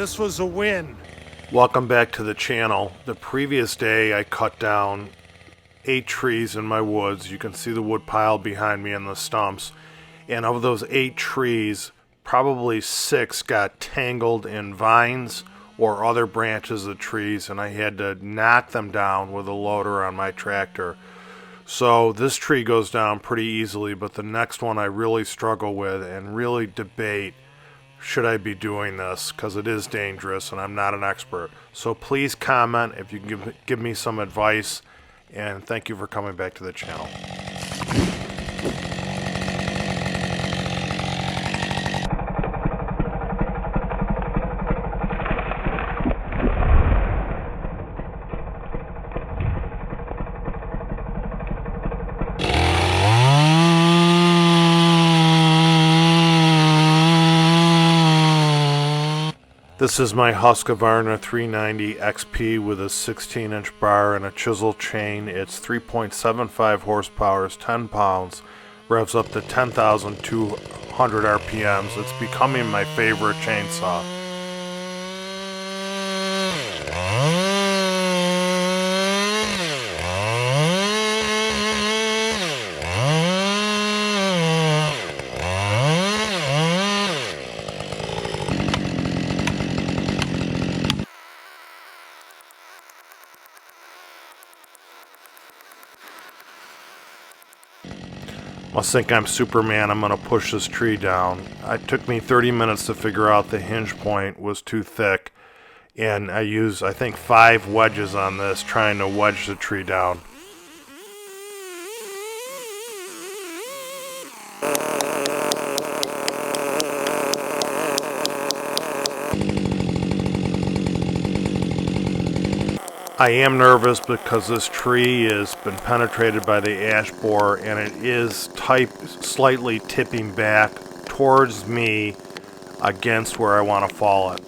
this was a win. Welcome back to the channel. The previous day I cut down 8 trees in my woods. You can see the wood pile behind me and the stumps. And of those 8 trees, probably 6 got tangled in vines or other branches of trees, and I had to knock them down with a loader on my tractor. So this tree goes down pretty easily, but the next one I really struggle with and really debate, should I be doing this, because it is dangerous and I'm not an expert. So please comment if you can give me some advice, and thank you for coming back to the channel. This is my Husqvarna 390 XP with a 16-inch bar and a chisel chain. It's 3.75 horsepower, 10 pounds, revs up to 10,200 RPMs. It's becoming my favorite chainsaw. Must think I'm Superman. I'm gonna push this tree down. It took me 30 minutes to figure out the hinge point was too thick, and I used, I think, 5 wedges on this trying to wedge the tree down. I am nervous because this tree has been penetrated by the ash borer, and it is slightly tipping back towards me against where I want to fall it.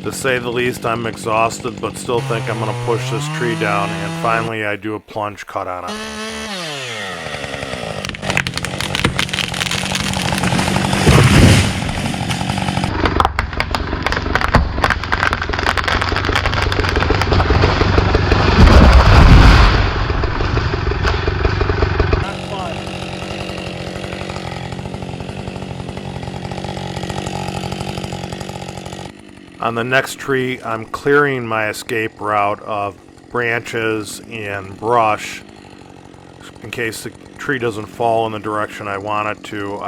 To say the least, I'm exhausted, but still think I'm going to push this tree down, and finally I do a plunge cut on it. On the next tree, I'm clearing my escape route of branches and brush in case the tree doesn't fall in the direction I want it to.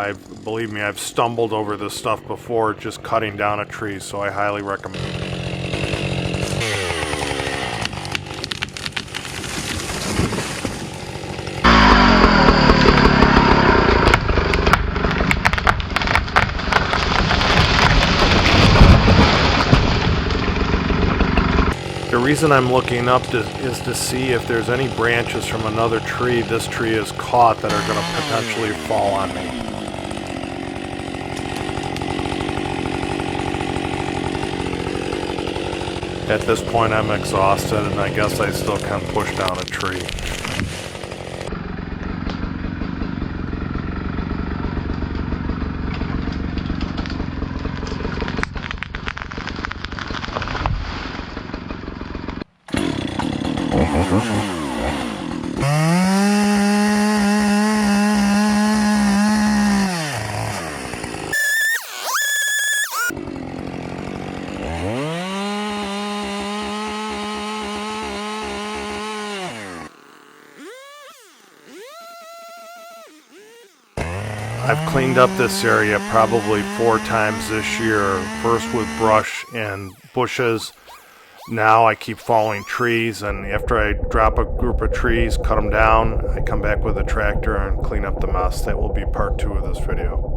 Believe me, I've stumbled over this stuff before just cutting down a tree, so I highly recommend it. The reason I'm looking up is to see if there's any branches from another tree this tree has caught that are going to potentially fall on me. At this point I'm exhausted, and I guess I still can push down a tree. I've cleaned up this area probably 4 times this year, first with brush and bushes. Now I keep falling trees, and after I drop a group of trees, cut them down, I come back with a tractor and clean up the mess. That will be part 2 of this video.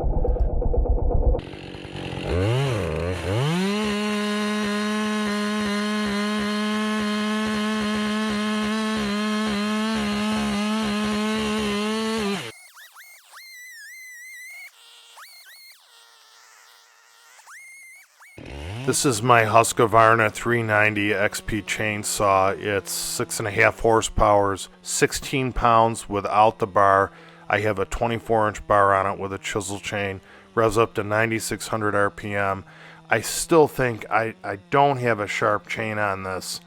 This is my Husqvarna 390 XP chainsaw. It's 6.5 horsepower, 16 pounds without the bar. I have a 24-inch bar on it with a chisel chain. revs up to 9,600 RPM. I still think I don't have a sharp chain on this,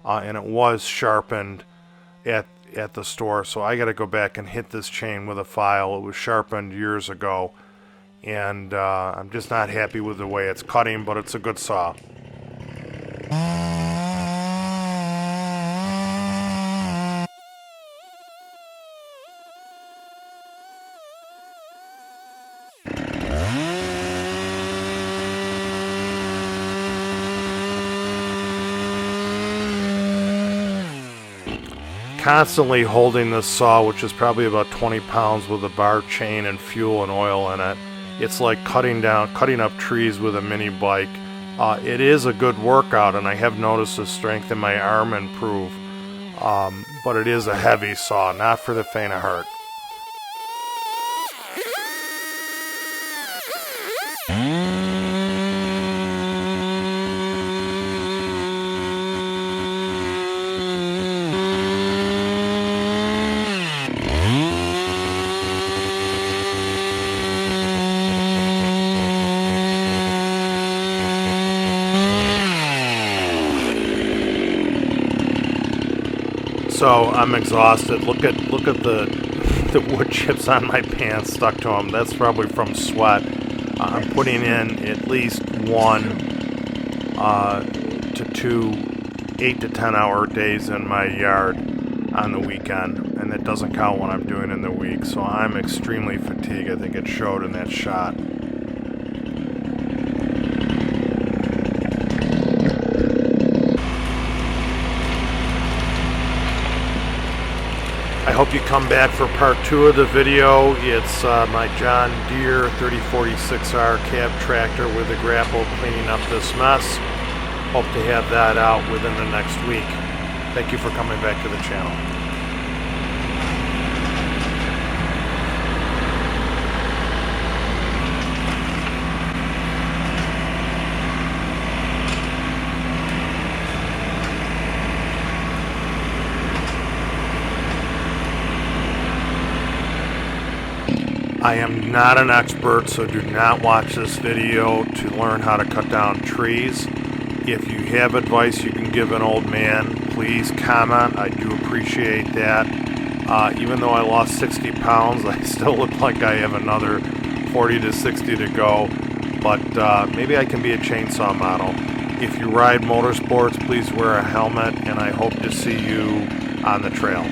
and it was sharpened at the store, so I got to go back and hit this chain with a file. It was sharpened years ago, and I'm just not happy with the way it's cutting, but it's a good saw. Constantly holding this saw, which is probably about 20 pounds, with a bar chain and fuel and oil in it. It's like cutting up trees with a mini bike. It is a good workout, and I have noticed the strength in my arm improve, but it is a heavy saw, not for the faint of heart. So I'm exhausted. Look at the wood chips on my pants stuck to them. That's probably from sweat. I'm putting in at least 1 to 2 8 to 10 hour days in my yard on the weekend, and it doesn't count what I'm doing in the week. So I'm extremely fatigued. I think it showed in that shot. I hope you come back for part 2 of the video. It's my John Deere 3046R cab tractor with a grapple cleaning up this mess. Hope to have that out within the next week. Thank you for coming back to the channel. I am not an expert, so do not watch this video to learn how to cut down trees. If you have advice you can give an old man, please comment. I do appreciate that. Even though I lost 60 pounds, I still look like I have another 40 to 60 to go. But maybe I can be a chainsaw model. If you ride motorsports, please wear a helmet, and I hope to see you on the trail.